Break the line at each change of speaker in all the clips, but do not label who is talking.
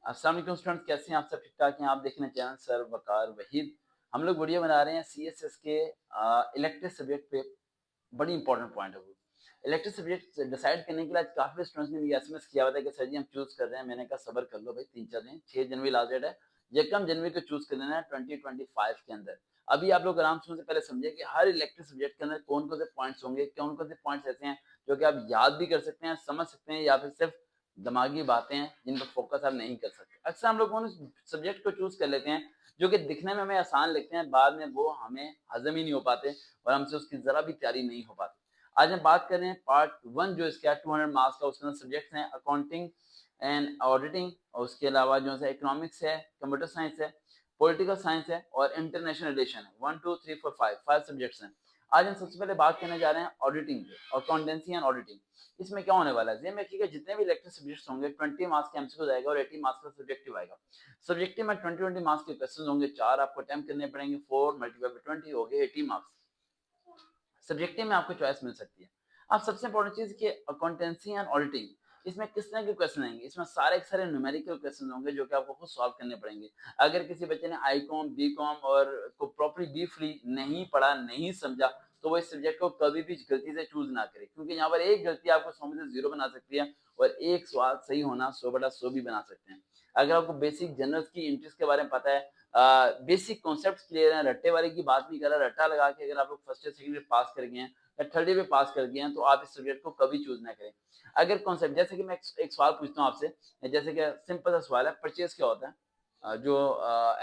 अस्सलाम वालेकुम स्टूडेंट्स, कैसे हैं आप सब? ठीक ठाक हैं? आप देख रहे हैं चैनल सर वकार वहीद। हम लोग वीडियो बना रहे हैं सीएसएस के इलेक्टिव सब्जेक्ट पे। बड़ी इंपॉर्टेंट पॉइंट है वो। इलेक्टिव सब्जेक्ट डिसाइड करने के लिए आज काफी स्टूडेंट्स ने मुझे एसएमएस किया हुआ था कि सर जी हम चूज कर रहे हैं। मैंने कहा सब्र कर लो भाई, 3-4 दिन, 6 जनवरी लास्ट डेट है। यकम जनवरी को चूज कर लेना है 2025 के अंदर। अभी आप लोग आराम से पहले समझिए कि हर इलेक्टिव सब्जेक्ट के अंदर कौन कौन से पॉइंट्स होंगे, कौन कौन से पॉइंट्स ऐसे हैं जो कि आप याद भी कर सकते हैं, समझ सकते हैं, या फिर सिर्फ दिमागी बातें हैं जिन पर फोकस आप नहीं कर सकते। अक्सर हम लोग उन सब्जेक्ट को चूज कर लेते हैं जो कि दिखने में हमें आसान लगते हैं, बाद में वो हमें हजम ही नहीं हो पाते और हमसे उसकी जरा भी तैयारी नहीं हो पाती। आज हम बात कर रहे हैं पार्ट 1 जो इसका 200 मार्क्स का। उसके अंदर सब्जेक्ट्स हैं अकाउंटिंग एंड ऑडिटिंग, और उसके अलावा जो है इकोनॉमिक्स है, कंप्यूटर साइंस है, पॉलिटिकल साइंस है और इंटरनेशनल रिलेशन है। 1 2 3 4 5 सब्जेक्ट्स हैं। आज हम सबसे पहले बात करने जा रहे हैं ऑडिटिंग पे, अकाउंटेंसी एंड ऑडिटिंग। इसमें क्या होने वाला है, ध्यान रखिएगा जितने भी इलेक्टिव सब्जेक्ट्स होंगे 20 मार्क्स के एमसीक्यू जाएगा और 80 मार्क्स का सब्जेक्टिव आएगा। सब्जेक्टिव में 20 मार्क्स के क्वेश्चन होंगे, 4 आपको अटेम्प्ट करने पड़ेंगे, 4 मल्टीप्लाई बाय 20 हो गए 80 मार्क्स। सब्जेक्टिव में आपको चॉइस मिल सकती है। अब सबसे इंपॉर्टेंट चीज कि अकाउंटेंसी एंड ऑडिटिंग, इसमें किस तरह के क्वेश्चन आएंगे? इसमें सारे के सारे न्यूमेरिकल क्वेश्चन होंगे जो कि आपको खुद सॉल्व करने पड़ेंगे। अगर किसी बच्चे ने आई कॉम बी कॉम और को प्रॉपर्ली डीपली नहीं पढ़ा, नहीं समझा, तो वो इस सब्जेक्ट को कभी भी गलती से चूज ना करे, क्योंकि यहाँ पर एक गलती आपको 100 में से 0 बना सकती है और एक सवाल सही होना 100/100 भी बना सकते हैं। अगर आपको बेसिक जनरल्स की इंटरेस्ट के बारे में पता है, बेसिक कॉन्सेप्ट क्लियर है, रट्टे वाले की बात नहीं कर रहा, रट्टा लगा के अगर आप लोग फर्स्ट ईयर सेकंड ईयर पास कर गए हैं या थर्ड ईयर में पास कर गए हैं, तो आप इस सब्जेक्ट को कभी चूज ना करें। अगर कॉन्सेप्ट, जैसे कि मैं एक सवाल पूछता हूँ आपसे, जैसे कि सिंपल सा सवाल है, परचेज क्या होता है? जो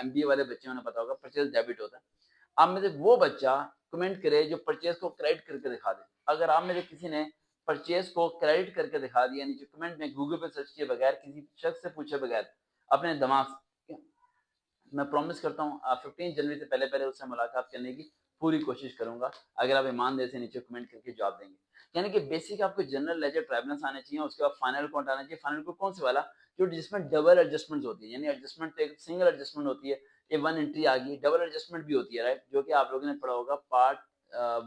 एमबीए वाले बच्चे उन्हें पता होगा, परचेज डेबिट होता है। आप में से वो बच्चा कमेंट करे जो परचेज को क्रेडिट करके दिखा दे। अगर आप में से किसी ने परचेज को क्रेडिट करके दिखा दिया, नीचे कमेंट में गूगल पे सर्च किए बगैर, किसी शख्स से पूछे बगैर, अपने दिमाग से, मैं प्रॉमिस करता हूँ 15 जनवरी से पहले पहले उससे मुलाकात करने की पूरी कोशिश करूंगा, अगर आप ईमानदारी से नीचे कमेंट करके जवाब देंगे। यानी कि बेसिक आपको जनरल लेजर ट्राइबुलेंस आने चाहिए, उसके बाद फाइनल अकाउंट आना चाहिए। फाइनल अकाउंट कौन से वाला? जो जिसमें डबल एडजस्टमेंट होती है, यानी एडजस्टमेंट तो एक सिंगल एडजस्टमेंट होती है, ये वन एंट्री आ गई, डबल एडजस्टमेंट भी होती है, राइट, जो कि आप लोगों ने पढ़ा होगा पार्ट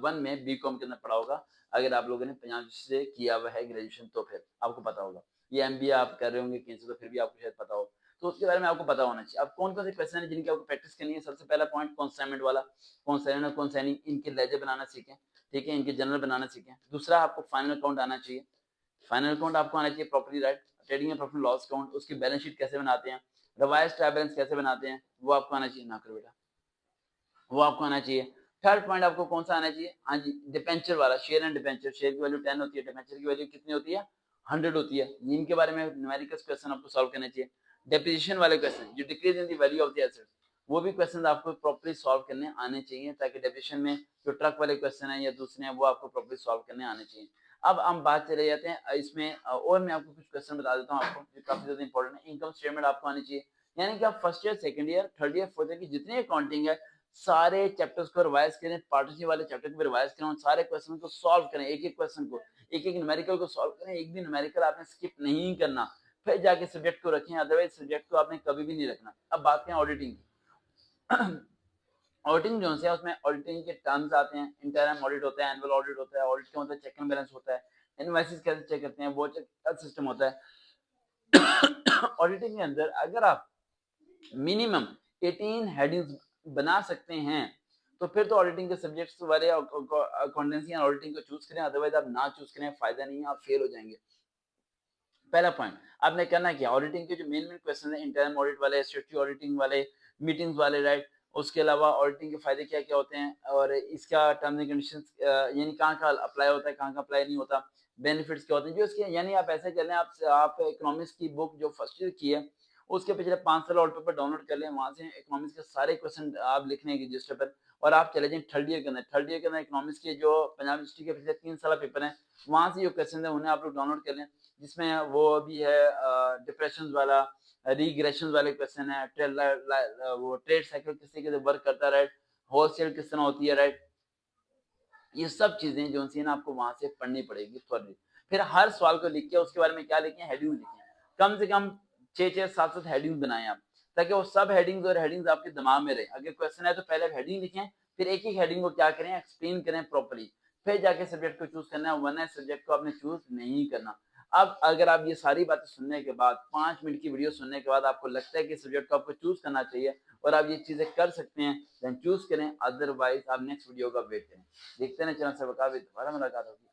1 में बी कॉम के अंदर पढ़ा होगा। अगर आप लोगों ने पंजाब से किया हुआ है ग्रेजुएशन तो फिर आपको पता होगा। ये एमबीए आप कर रहे होंगे कहीं से, तो फिर भी आपको शायद पता हो, तो उसके बारे में आपको पता होना चाहिए। अब कौन कौन से क्वेश्चन है जिनकी आपको प्रैक्टिस करनी है? सबसे पहला पॉइंट कॉन्साइनमेंट वाला, कॉन्साइनर और कॉन्साइनिंग, इनके लेजर बनाना सीखें, ठीक है, इनके जनरल बनाना सीखें। दूसरा, आपको फाइनल अकाउंट आना चाहिए, फाइनल अकाउंट आपको आना चाहिए property, right, trading and profit loss account, उसकी बैलेंस शीट कैसे बनाते हैं, रिवाइज ट्रायल बैलेंस कैसे बनाते हैं, वो आपको आना चाहिए। ना करो बेटा, वो आपको आना चाहिए। थर्ड पॉइंट आपको कौन सा आना चाहिए? हाँ जी, डिपेंचर वाला, शेयर एंड डिपेंचर, शेयर की वैल्यू 10 होती है, डिपेंचर की वैल्यू कितनी होती है? 100 होती है। इनके बारे में न्यूमेरिकल क्वेश्चन आपको सॉल्व करने चाहिए। डेप्रिसिएशन वाले क्वेश्चन, जो decrease in the value of the assets, वो भी क्वेश्चन आपको प्रॉपर्ली सॉल्व करने आने चाहिए, ताकि डेप्रिसिएशन में जो ट्रक वाले क्वेश्चन है या दूसरे हैं वो आपको प्रॉपर्ली सॉल्व करने आने चाहिए। अब हम बात चले जाते हैं इसमें, और मैं आपको कुछ क्वेश्चन बता देता हूँ आपको जो काफी ज्यादा इंपॉर्टेंट है। इनकम स्टेटमेंट आपको आनी चाहिए, यानी कि आप first year second year third year fourth year की जितनी अकाउंटिंग है, सारे चैप्टर्स को रिवाइज करें, पार्टनरशिप वाले चैप्टर को रिवाइज करें, उन सारे क्वेश्चन को सॉल्व करें, एक एक क्वेश्चन को, एक एक न्यूमेरिकल को सॉल्व करें, एक भी न्यूमेरिकल आपने स्किप नहीं करना, फिर जाके सब्जेक्ट को रखें, अदरवाइज सब्जेक्ट को आपने कभी भी नहीं रखना। अब बात करें ऑडिटिंग की। ऑडिटिंग जो है उसमें ऑडिटिंग के टर्म्स आते हैं, इंटरनल ऑडिट होता है, एनुअल ऑडिट होता है, ऑडिट का मतलब चेक एंड बैलेंस होता है, इनवॉइसेस कैसे चेक करते हैं, वो चेक सिस्टम होता है। ऑडिटिंग के अंदर अगर आप मिनिमम 18 हेडिंग्स बना सकते हैं, तो फिर तो ऑडिटिंग के सब्जेक्ट्स वाले अकाउंटेंसी एंड ऑडिटिंग को चूज करें, अदरवाइज आप ना चूज करें, फायदा नहीं है, आप फेल हो जाएंगे। पहला पॉइंट आपने करना क्या, ऑडिटिंग के जो मेन मेन क्वेश्चन है, इंटरनल ऑडिट वाले, स्टैट्यूटरी ऑडिटिंग वाले, मीटिंग्स वाले, राइट, उसके अलावा ऑडिटिंग के फायदे क्या क्या होते हैं और इसका टर्म्स एंड कंडीशंस यानी कहाँ कहाँ अप्लाई होता है, कहाँ कहाँ अप्लाई नहीं होता, बेनिफिट्स क्या होते हैं जो इसके, यानी आप ऐसे कर लें, आप इकोनॉमिक्स की बुक जो फर्स्ट ईयर की है उसके पिछले 5 साल ऑल पेपर डाउनलोड कर लें, वहां से इकोनॉमिक्स के सारे क्वेश्चन आप लिखने की रजिस्टर पर, और आप चले जाएं थर्ड ईयर के अंदर। थर्ड ईयर के अंदर इकोनॉमिक्स के जो पंजाब यूनिवर्सिटी के पिछले 3 साल पेपर हैं, वहां से जो क्वेश्चन है उन्हें आप लोग डाउनलोड कर लें, जिसमें वो भी है डिप्रेशन वाला, रिग्रेशन वाले क्वेश्चन है, वो ट्रेड साइकिल किस तरीके से वर्क करता है, राइट, होलसेल किस तरह होती है, राइट, ये सब चीजें जो सी ना आपको वहां से पढ़नी पड़ेगी थोड़ी। फिर हर सवाल को लिख के उसके बारे में क्या लिखें, हेडिंग लिखें, कम से कम 6-6 7-7 हेडिंग बनाएं आप, ताकि वो सब हेडिंग्स और हेडिंग्स आपके दिमाग में रहे। अगर क्वेश्चन है तो पहले हेडिंग लिखें, फिर एक एक हेडिंग को क्या करें, एक्सप्लेन करें प्रॉपर्ली, फिर जाके सब्जेक्ट को चूज करना है, वरना सब्जेक्ट को आपने चूज नहीं करना। अब अगर आप ये सारी बातें सुनने के बाद 5 मिनट की वीडियो सुनने के बाद आपको लगता है कि सब्जेक्ट को आपको चूज़ करना चाहिए और आप ये चीज़ें कर सकते हैं, देन चूज़ करें, अदरवाइज़ आप नेक्स्ट वीडियो का वेट करें। देखते रहें चैनल सर वकार, दोबारा मुलाकात होगी।